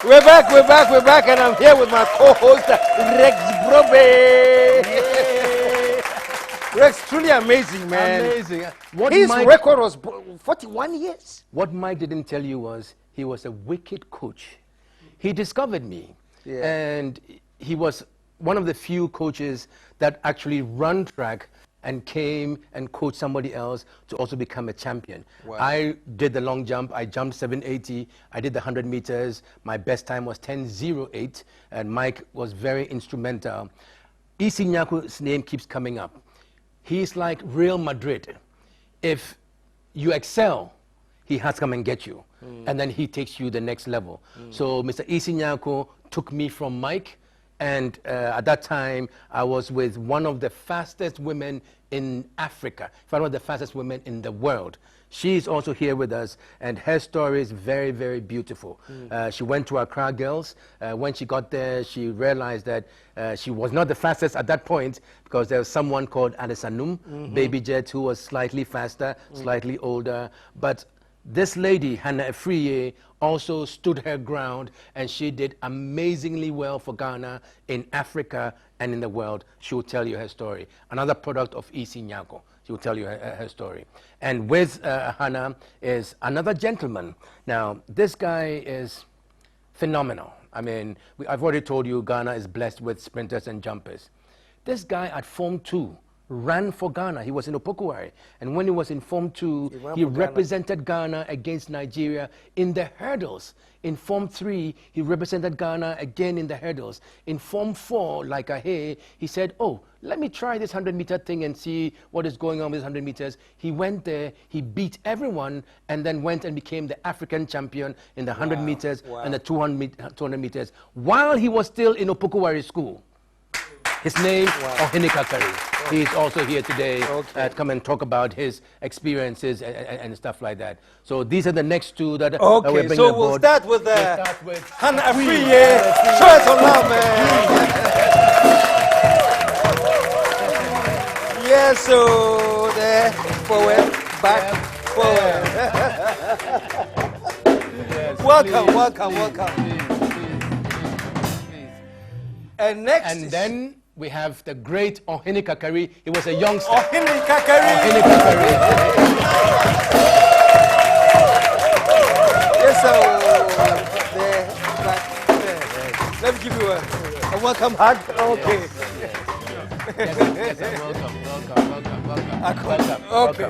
We're back, and I'm here with my co-host, Rex Brobe. Rex, truly amazing, man. Amazing. His record was 41 years. What Mike didn't tell you was he was a wicked coach. He discovered me, and he was one of the few coaches that actually run track and came and coached somebody else to also become a champion. Wow. I did the long jump. I jumped 780. I did the 100 meters. My best time was 10:08, and Mike was very instrumental. Isi Nyaku's name keeps coming up. He's like Real Madrid. If you excel, he has to come and get you, and then he takes you the next level. So Mr. Isi Nyaku took me from Mike, and at that time, I was with one of the fastest women in Africa, one of the fastest women in the world. She's also here with us, and her story is very, very beautiful. She went to Accra Girls. When she got there, she realized that she was not the fastest at that point because there was someone called Adesanum, Baby Jet, who was slightly faster, slightly older. But this lady, Hannah Afriye, also stood her ground, and she did amazingly well for Ghana in Africa and in the world. She will tell you her story. Another product of Isi Nyako. She will tell you her story. And with Hannah is another gentleman. Now, this guy is phenomenal. I mean, I've already told you Ghana is blessed with sprinters and jumpers. This guy at Form 2 ran for Ghana. He was in Opokuwari. And when he was in Form 2, he represented Ghana against Nigeria in the hurdles. In Form 3, he represented Ghana again in the hurdles. In Form 4, like Ahe, he said, oh, let me try this 100-meter thing and see what is going on with 100 meters. He went there, he beat everyone, and then went and became the African champion in the 100 meters and the 200 meters while he was still in Opokuwari school. His name, Ohinika Curry. He is also here today to come and talk about his experiences and stuff like that. So these are the next two that we're bringing so aboard. We'll start with Hannah Afriye. Show us some love, man. Yeah, so there, forward, back, forward. Yes, welcome. And next, and then we have the great Ohinika Curry. He was a youngster. Ohinika Curry. Yes, so there, back there. Let me give you a welcome hug. Okay.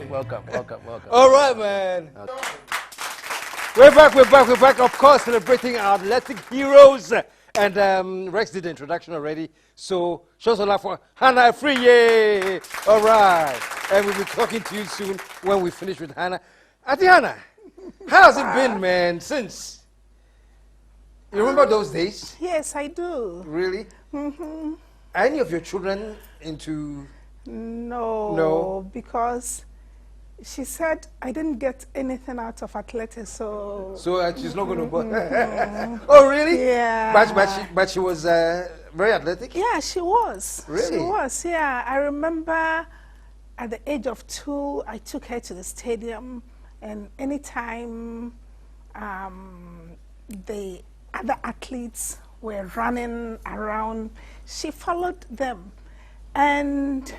Welcome. All right, man. Okay. We're back. Of course, celebrating our athletic heroes. And Rex did the introduction already, so show some love for Hannah Afriye. All right, and we'll be talking to you soon when we finish with Hannah. Hannah, how has it been, man, since? You remember those days? Yes, I do. Really? Mm-hmm. Are any of your children into? No, because she said I didn't get anything out of athletics, so she's not going to. Oh, really? Yeah. But she was very athletic. Yeah, she was. Really? She was. Yeah, I remember at the age of 2, I took her to the stadium, and anytime the other athletes were running around, she followed them, and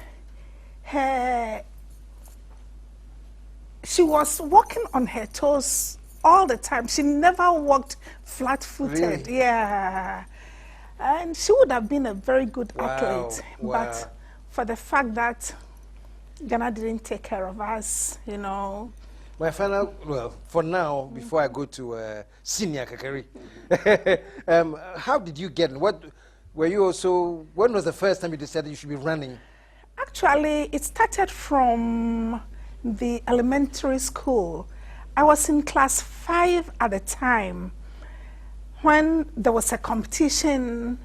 she was walking on her toes all the time. She never walked flat-footed. Really? Yeah. And she would have been a very good athlete. But for the fact that Ghana didn't take care of us, you know. My final, for now, before I go to Senior Kakari, how did you get in? When was the first time you decided you should be running? Actually, it started from the elementary school. I was in class 5 at the time when there was a competition,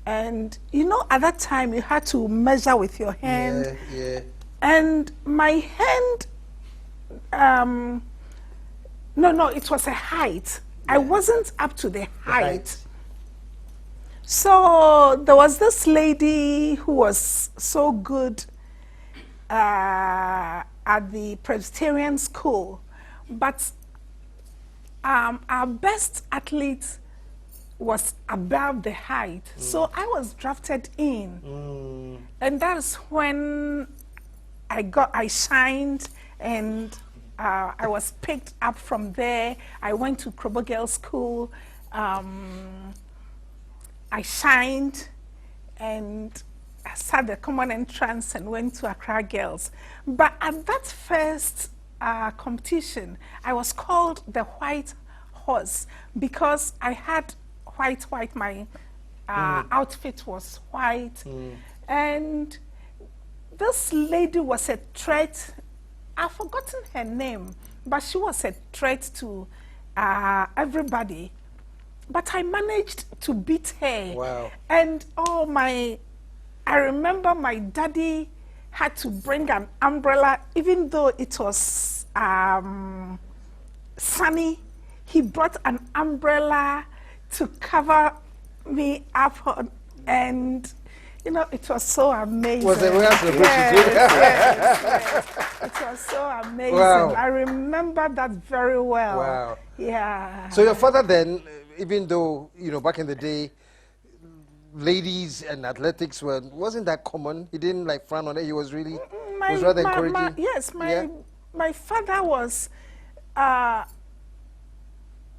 and you know, at that time you had to measure with your hand. Yeah. And my hand, no, it was a height. I wasn't up to the height. So there was this lady who was so good at the Presbyterian school, but our best athlete was above the height. So I was drafted in. And that's when I shined, and I was picked up from there. I went to Krobo Girls School. I shined, and I sat the common entrance and went to Accra Girls. But at that first competition, I was called the White Horse because I had white. My outfit was white. And this lady was a threat. I've forgotten her name, but she was a threat to everybody. But I managed to beat her. Wow. And I remember my daddy had to bring an umbrella, even though it was sunny. He brought an umbrella to cover me up on, and you know, it was so amazing. Was it real celebration? Yes. It was so amazing. Wow. I remember that very well. Wow. Yeah. So your father then, even though, you know, back in the day, ladies and athletics wasn't that common. He didn't like frown on it. He was really, was rather encouraging. Yes, my father was,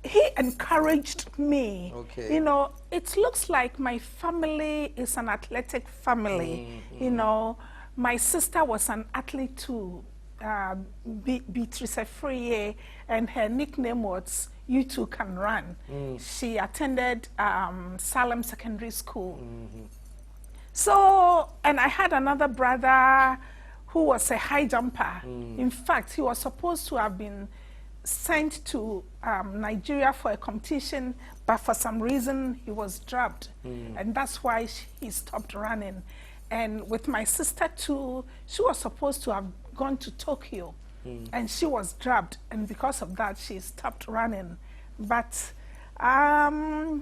he encouraged me. Okay. You know, it looks like my family is an athletic family. You know, my sister was an athlete too, Beatrice Efriye, and her nickname was "You Two Can Run." She attended Salem Secondary School. So, and I had another brother who was a high jumper. In fact, he was supposed to have been sent to Nigeria for a competition, but for some reason he was dropped. And that's why he stopped running. And with my sister too, she was supposed to have gone to Tokyo, and she was dropped. And because of that, she stopped running. But I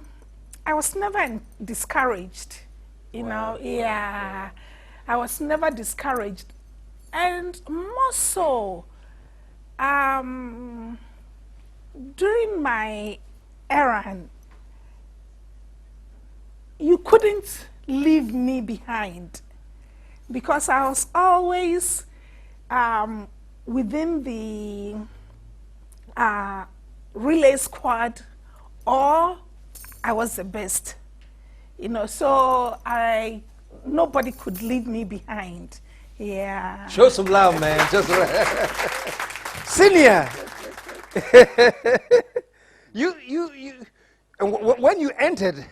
was never discouraged, you know, yeah. I was never discouraged. And more so, during my era, you couldn't leave me behind because I was always within the relay squad, or I was the best, you know, so nobody could leave me behind. Yeah. Show some love, man. Just Senior. When you entered,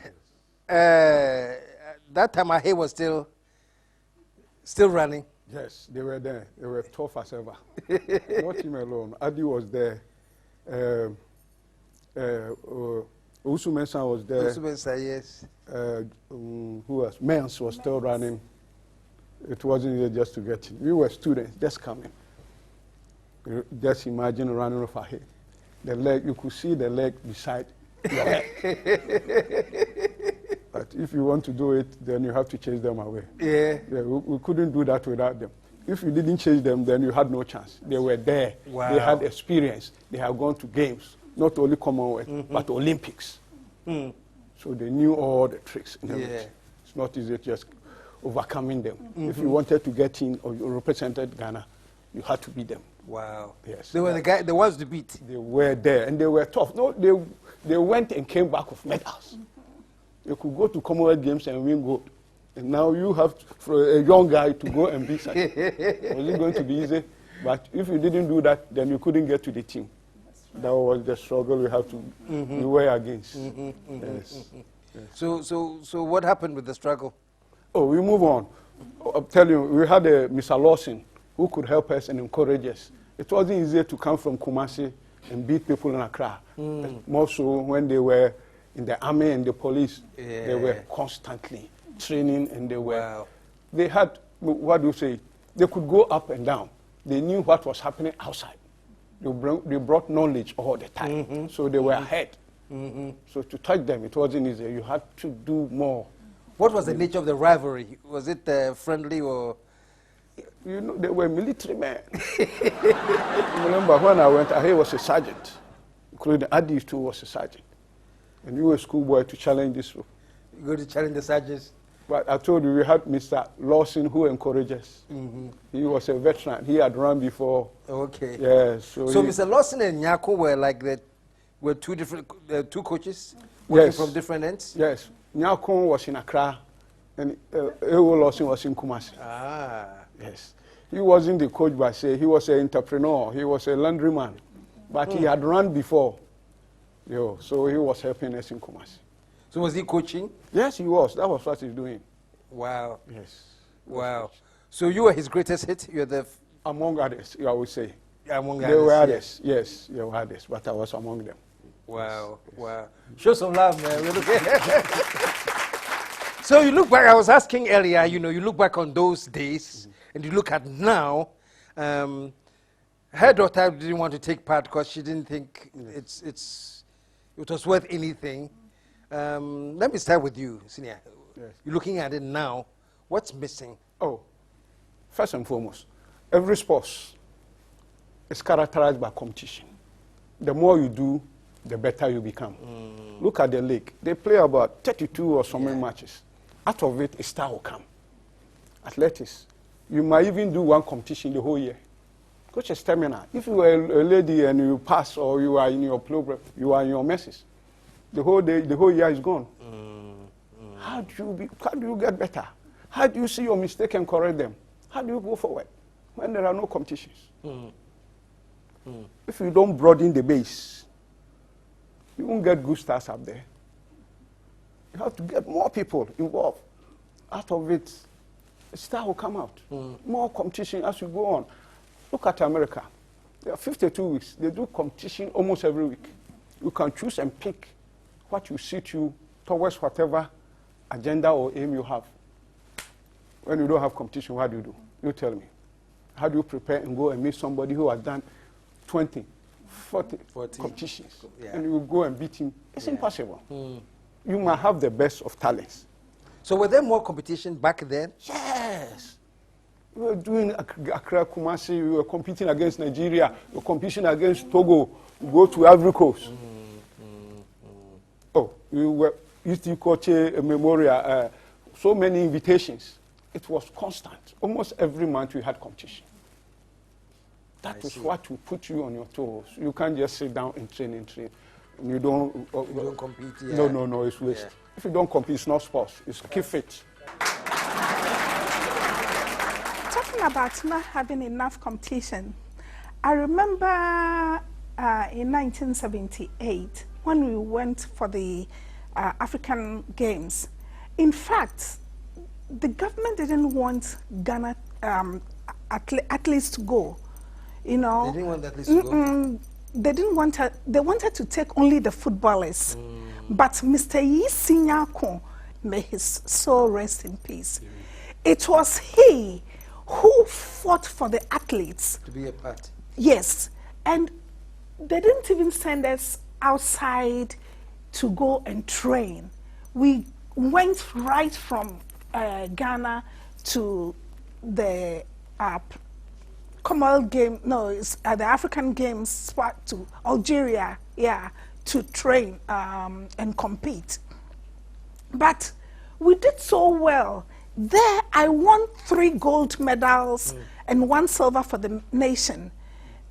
that time Ahe was still running. Yes, they were there. They were tough as ever. Not him alone. Adi was there. Usu Mensah was there. Usu Mensah, yes. Who else? Mens was still running. It wasn't easy just to get in. We were students, just coming. Just imagine running off Ahe. The leg, you could see the leg beside your leg. But if you want to do it, then you have to chase them away. Yeah. We couldn't do that without them. If you didn't chase them, then you had no chance. They were there. Wow. They had experience. They had gone to games, not only Commonwealth, but Olympics. So they knew all the tricks. It's not easy just overcoming them. If you wanted to get in or you represented Ghana, you had to beat them. Wow. Yes. They were the ones to beat. They were there, and they were tough. No, they went and came back with medals. They could go to Commonwealth Games and win gold. And now you have, for a young guy, to go and be such. Was it going to be easy? But if you didn't do that, then you couldn't get to the team. That was the struggle we have to we were against. Yes. So what happened with the struggle? Oh, we move on. I'll tell you, we had a Mr. Lawson who could help us and encourage us. It wasn't easy to come from Kumasi and beat people in Accra. More so when they were in the army and the police, they were constantly training, and they had, what do you say, they could go up and down. They knew what was happening outside. They brought knowledge all the time, so they were ahead. So to touch them, it wasn't easy. You had to do more. What was the nature of the rivalry? Was it friendly or? You know, they were military men. Remember when I went, Ahe was a sergeant, including Adi too was a sergeant. And you were a schoolboy to challenge this. You go to challenge the sergeants. But I told you, we had Mr. Lawson who encouraged us. He was a veteran. He had run before. Okay. Yes. So Mr. Lawson and Nyako were like two different two coaches working from different ends? Yes. Nyako was in Accra and Ewo Lawson was in Kumasi. Ah. Yes. He wasn't the coach by say. He was an entrepreneur. He was a laundryman. But he had run before. So he was helping us in Kumasi. So was he coaching? Yes, he was. That was what he's doing. Wow. Yes. Wow. So you were his greatest hit? You're the... Among others, I would say. Among others? There were others. Yes, there were others, but I was among them. Wow. Yes. Wow. Show some love, man. So you look back, I was asking earlier, you look back on those days, and you look at now, her daughter didn't want to take part because she didn't think it was worth anything. Let me start with you, Senior. Yes. You're looking at it now. What's missing? Oh, first and foremost, every sport is characterized by competition. The more you do, the better you become. Look at the league. They play about 32 or so many matches. Out of it, a star will come. Athletics. You might even do one competition the whole year. Coach is stamina. If you are a lady and you pass or you are in your program, you are in your messes. The whole day, the whole year is gone. How do you get better? How do you see your mistake and correct them? How do you go forward when there are no competitions? If you don't broaden the base, you won't get good stars up there. You have to get more people involved. Out of it, a star will come out. More competition as you go on. Look at America. There are 52 weeks. They do competition almost every week. You can choose and pick what will suit you towards whatever agenda or aim you have. When you don't have competition, what do? You tell me. How do you prepare and go and meet somebody who has done 20, 40 competitions? And you go and beat him? It's impossible. You might have the best of talents. So were there more competition back then? Yes. We were doing Accra, Kumasi, we were competing against Nigeria, we were competing against Togo, we go to Ivory Coast. Oh, we were used to coach a memorial, so many invitations. It was constant. Almost every month we had competition. That is what will put you on your toes. You can't just sit down and train. You don't compete. No, it's waste. If you don't compete, it's not sports. It's keep fit. Talking about not having enough competition, I remember in 1978 when we went for the African Games. In fact, the government didn't want Ghana athletes to go. They didn't want athletes to go? They didn't want to, they wanted to take only the footballers. But Mr. Yisi Nyako, may his soul rest in peace. It was he who fought for the athletes. To be a part. Yes. And they didn't even send us outside to go and train. We went right from Ghana to the Commonwealth Game, it's the African Games spot to Algeria, to train and compete. But we did so well. There, I won 3 gold medals and 1 silver for the nation.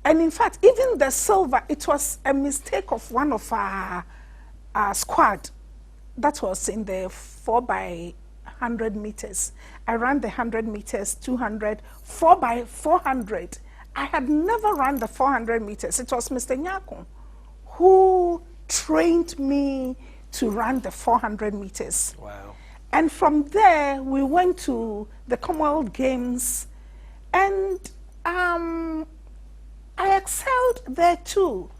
And in fact, even the silver, it was a mistake of one of our squad. That was in the 4x100 meters. I ran the 100 meters, 200, 4x400. I had never run the 400 meters. It was Mr. Nyako who trained me to run the 400 meters. Wow. And from there, we went to the Commonwealth Games, and I excelled there too.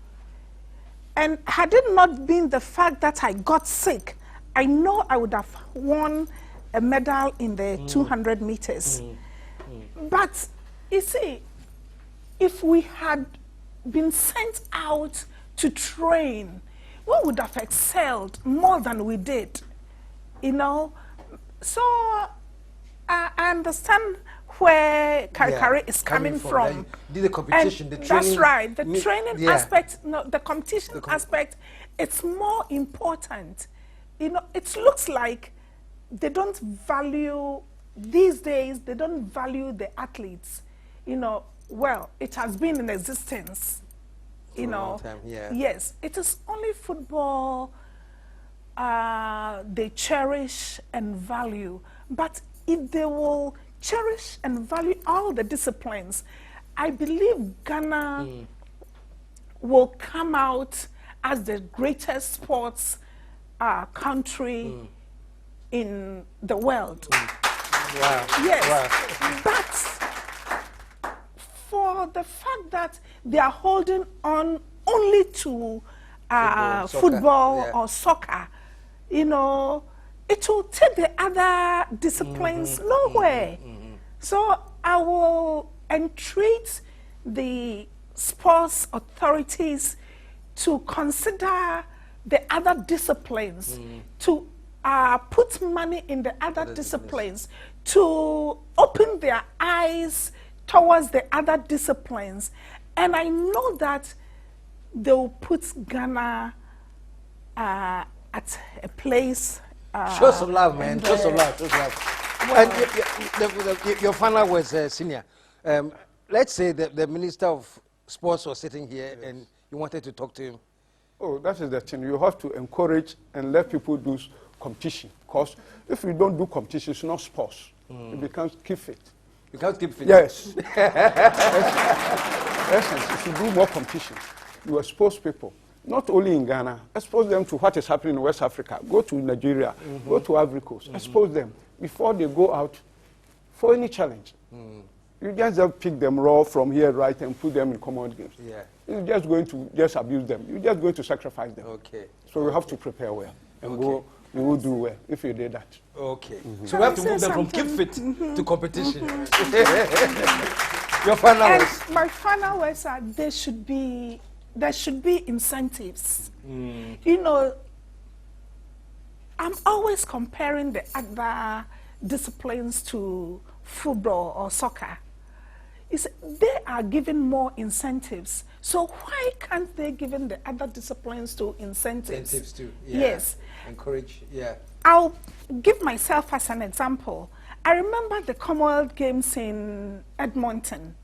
And had it not been the fact that I got sick, I know I would have won a medal in the 200 meters. But you see, if we had been sent out to train, we would have excelled more than we did, So I understand where Karikari is coming from. Did the competition, the training. That's right. The training aspect, the competition aspect it's more important. You know, it looks like they don't value, these days, they don't value the athletes. You know, well, it has been in existence, you know. A long time, yeah. Yes, it is only football they cherish and value. But if they will cherish and value all the disciplines, I believe Ghana will come out as the greatest sports country in the world. Wow. Yes, Wow. but for the fact that they are holding on only to football yeah. or soccer, you know, it will take the other disciplines nowhere. So I will entreat the sports authorities to consider the other disciplines, to put money in the other disciplines, to open their eyes towards the other disciplines. And I know that they'll put Ghana at a place. Show some love, man. Show some love. Show some love. And your final words, Senior. Let's say the Minister of Sports was sitting here and you wanted to talk to him. Oh, that is the thing. You have to encourage and let people do competition. Because if you don't do competition, it's not sports. It becomes keep fit. You can't keep fit. Yes. Essence, if you do more competition, you expose people, not only in Ghana, expose them to what is happening in West Africa. Go to Nigeria, go to Ivory Coast, expose them before they go out for any challenge. You just pick them raw from here, right, and put them in common games. Yeah. You're just going to just abuse them. You're just going to sacrifice them. Okay. So you have to prepare well and go. You will do well if you did that. Okay. So we have to move them from keep fit to competition. Your final And words. my final words are there should be incentives. You know, I'm always comparing the other disciplines to football or soccer. They are given more incentives. So why can't they give the other disciplines to incentives? Incentives too. Yeah. Yes. Encourage. Yeah. I'll give myself as an example. I remember the Commonwealth Games in Edmonton.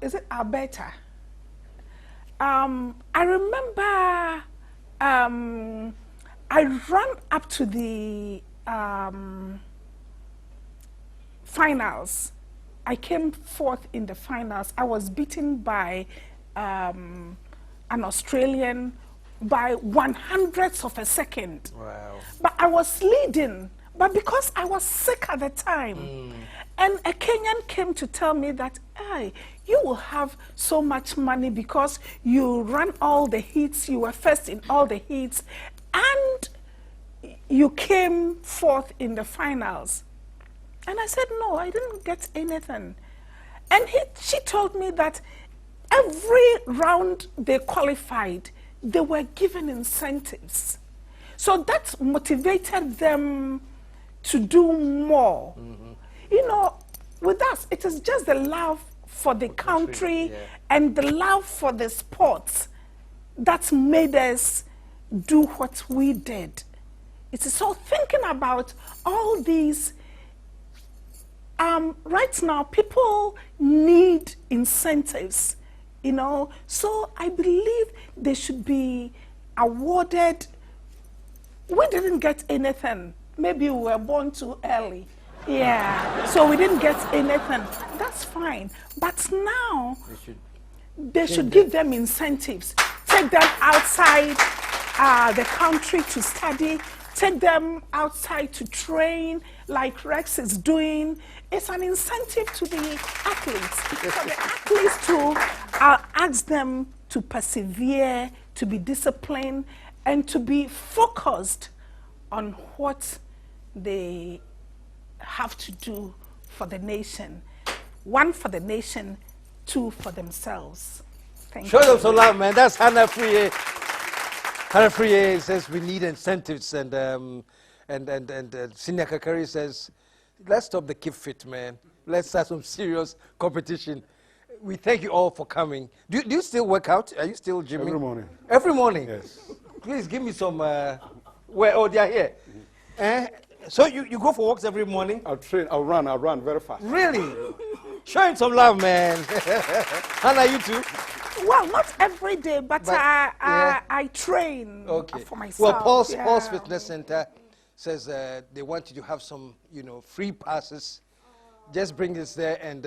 Is it Alberta? I remember I ran up to the finals. I came fourth in the finals. I was beaten by an Australian by 1/100th of a second. Wow. But I was leading, but because I was sick at the time, and a Kenyan came to tell me that, hey, you will have so much money because you ran all the heats, you were first in all the heats, and you came fourth in the finals. And I said, no, I didn't get anything. And she told me that every round they qualified, they were given incentives. So that motivated them to do more. You know, with us, it is just the love for the country and the love for the sports that made us do what we did. It is so thinking about all these. Right now, people need incentives, you know. So I believe they should be awarded. We didn't get anything. Maybe we were born too early. Yeah, so we didn't get anything. That's fine. But now, they should give them incentives. Take them outside the country to study. Take them outside to train, like Rex is doing. It's an incentive to the athletes. For the athletes to ask them to persevere, to be disciplined, and to be focused on what they have to do for the nation. One, for the nation, two, for themselves. Thank you. Show them some love, man. That's Hannah Friye. Hannah Friye says we need incentives, and Senior Kakari says, let's stop the keep fit, man. Let's start some serious competition. we thank you all for coming. Do you still work out? Are you still gymming? Every morning. Every morning? Yes. Please give me some, oh, they are here. So you go for walks every morning? I'll run very fast. Really? Show him some love, man. Hannah, you too? Well, not every day, but I train for myself. Well, Paul's Fitness Center says they want you to have some, free passes. Just bring this there and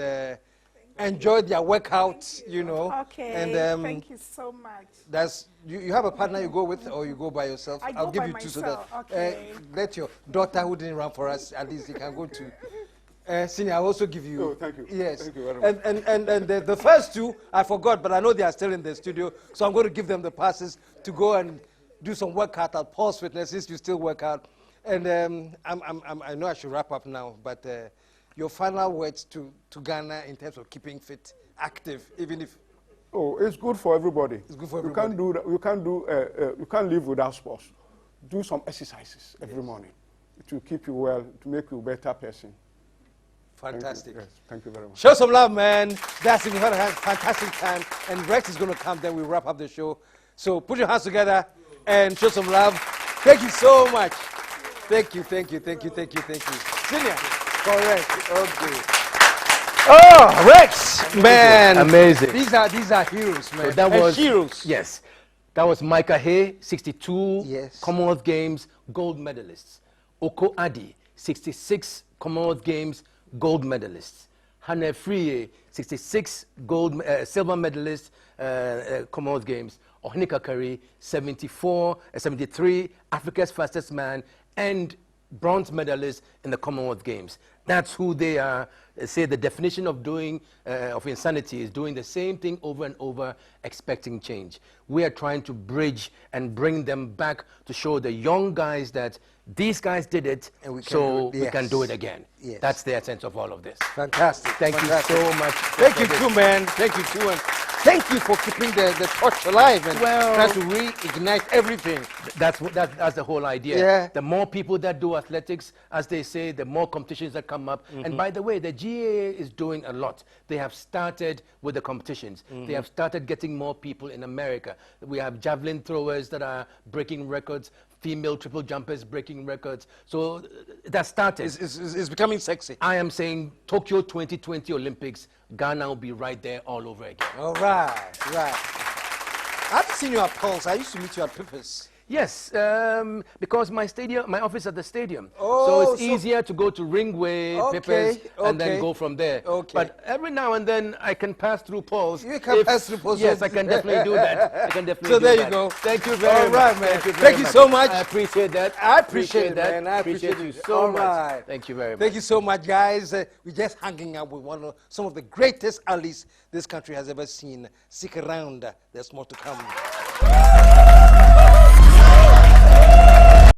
enjoy their workouts, Okay, And thank you so much. That's you have a partner you go with, or you go by yourself? I'll give by you two myself. so that Okay. let your daughter who didn't run for us, at least you can go to. Senior, I'll also give you. Oh, thank you. Yes. Thank you very much. And the first two, I forgot, but I know they are still in the studio, so I'm going to give them the passes to go and do some workout at Paul's Fitness, since you still work out. And I know I should wrap up now, but your final words to Ghana in terms of keeping fit, active, even if. Oh, it's good for everybody. It's good for everybody. You can't live without sports. Do some exercises every morning. It will keep you well, to make you a better person. Fantastic. Thank you very much. Show some love, man. That's it. We had a fantastic time. And Rex is going to come, then we'll wrap up the show. So put your hands together and show some love. Thank you so much. Thank you. Senior, correct. Okay. Oh, Rex, man. Amazing. These are heroes, man. So that was heroes. Yes. That was Micah Hay, 62 Yes. Commonwealth Games gold medalists. Oko Adi, 66 Commonwealth Games gold medalists. Hannah Friye, 66 silver medalists, Commonwealth Games. Ohnika Kari, 73 Africa's fastest man and bronze medalist in the Commonwealth Games. That's who they are. They say the definition of doing of insanity is doing the same thing over and over, expecting change. We are trying to bridge and bring them back to show the young guys that these guys did it, and we can do it again. Yes. That's the essence of all of this. Fantastic. Thank you so much. Thank you too, man. Thank you too. And thank you for keeping the torch alive and trying to reignite everything. That's the whole idea. Yeah. The more people that do athletics, as they say, the more competitions that come up. And by the way, the GAA is doing a lot. They have started with the competitions. They have started getting more people in America. We have javelin throwers that are breaking records, female triple jumpers breaking records. So that started. It's becoming sexy. I am saying Tokyo 2020 Olympics, Ghana will be right there all over again. All right. I haven't seen you at Pulse. I used to meet you at Pippers. Yes, because my office at the stadium. Oh, so it's easier to go to Ringway, Pippers, and then go from there. Okay. But every now and then I can pass through Paul's. You can pass through Paul's. Yes, I can definitely do that. I can definitely so do there that. you go. Thank you very much. All right, man. Thank you so much. I appreciate that. I appreciate that. Man. I appreciate you it. so All much. right. Thank you very much. Thank you so much, guys. We're just hanging out with some of the greatest athletes this country has ever seen. Stick around. There's more to come.